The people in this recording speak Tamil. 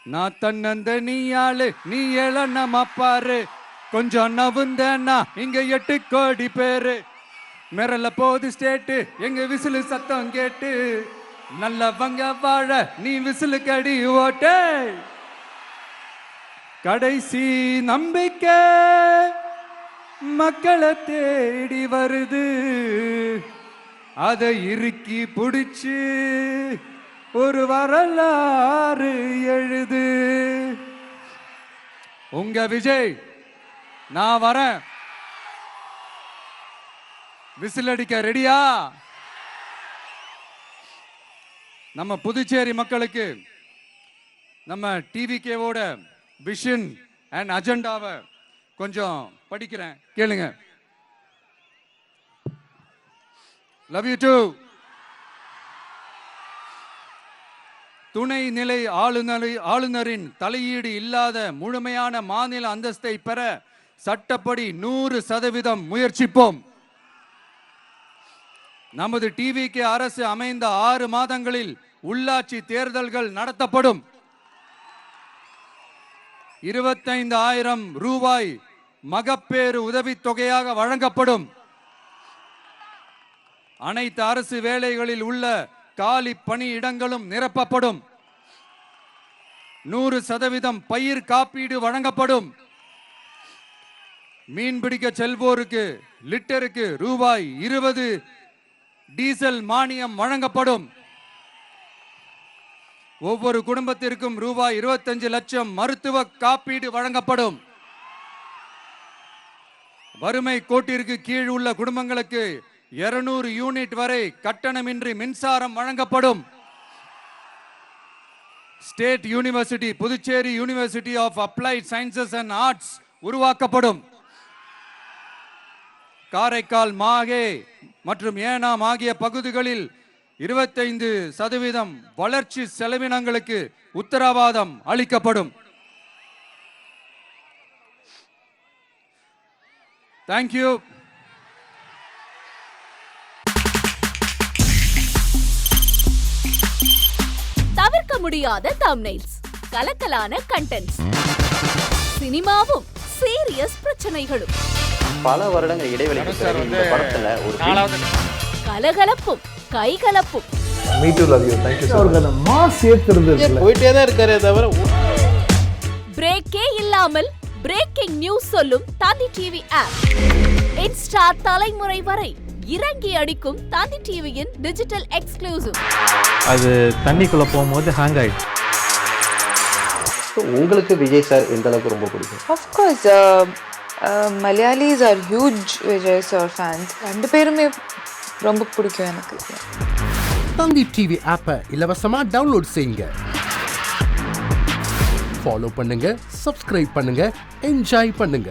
நான் தன்னந்த நீயாளு நீ எழனமா பாரு, கொஞ்சம் நவுந்தேன்னா இங்க 8 கோடி பேரு. மிரல போது ஸ்டேட்டு எங்க விசிலு சத்தம் கேட்டு, நல்லவங்க வாழ நீ விசிலு கடி ஓட்டே. கடைசி நம்பிக்கை மக்களை தேடி வருது, அதை இறுக்கி பிடிச்சு ஒரு வரலாறு எழுது. உங்க விஜய், நான் வரேன். விசில் அடிக்க ரெடியா? நம்ம புதுச்சேரி மக்களுக்கு நம்ம டிவிகேவோட விஷன் அண்ட் அஜெண்டாவை கொஞ்சம் படிக்கிறேன், கேளுங்க. Love you too. துணை நிலை ஆளுநரின் தலையீடு இல்லாத முழுமையான மாநில அந்தஸ்தை பெற சட்டப்படி 100% முயற்சிப்போம். நமது டிவிகே அரசு அமைந்த 6 மாதங்களில் உள்ளாட்சி தேர்தல்கள் நடத்தப்படும். 25,000 ரூபாய் மகப்பேறு உதவித்தொகையாக வழங்கப்படும். அனைத்து அரசு வேலைகளில் உள்ள காலி பணியிடங்களும் நிரப்பப்படும். 100% பயிர் காப்பீடு வழங்கப்படும். மீன்பிடிக்க செல்வோருக்கு லிட்டருக்கு ரூபாய் 20 டீசல் மானியம் வழங்கப்படும். ஒவ்வொரு குடும்பத்திற்கும் ரூபாய் 25 லட்சம் மருத்துவ காப்பீடு வழங்கப்படும். வறுமை கோட்டிற்கு கீழ் உள்ள குடும்பங்களுக்கு 200 யூனிட் வரை கட்டணமின்றி மின்சாரம் வழங்கப்படும். State university Puducherry university of applied sciences and arts உருவாக்கப்படும். காரைக்கால், மாகே மற்றும் ஏனாம் ஆகிய பகுதிகளில் 25% வளர்ச்சி செலவினங்களுக்கு உத்தரவாதம் அளிக்கப்படும். தேங்க்யூ. தவிர்க்க முடியாத தம்ப்நெயில்ஸ், கலக்கலான கண்டென்ட்ஸ், சினிமாவும் சீரியஸ் பிரச்சனைகளும், பல வருடங்கள் இடைவெளிக்கு பிறகு இந்த படத்துல ஒரு கலகலப்பும் கைகலப்பும். Me too love you. Thank you sir. அவருக்கு அந்த மாஸ் ஏத்துறது போயிட்டே தான் இருக்காரே தவிர பிரேக்கே இல்லாமல் பிரேக்கிங் நியூஸ் சொல்லும் தந்தி டிவி ஆப். இன்ஸ்டா தலைமுறை வரை இறங்கி அடிக்கும் தந்தி டிவியின் டிஜிட்டல் எக்ஸ்க்ளூசிவ். அது தண்ணிக்குள்ள போகும்போது ஹேங் ஆயிடுச்சு. உங்களுக்கு விஜய் சார் எந்த அளவுக்கு ரொம்ப பிடிக்கும்? Of course, Malayalis are huge Vijay sir fans. ரெண்டு பேருமே ரொம்ப பிடிக்கும் எனக்கு. தந்தி டிவி ஆப்பை இலவசமா டவுன்லோட் செய்யுங்க. ஃபாலோ பண்ணுங்க, சப்ஸ்கிரைப் பண்ணுங்க, என்ஜாய் பண்ணுங்க.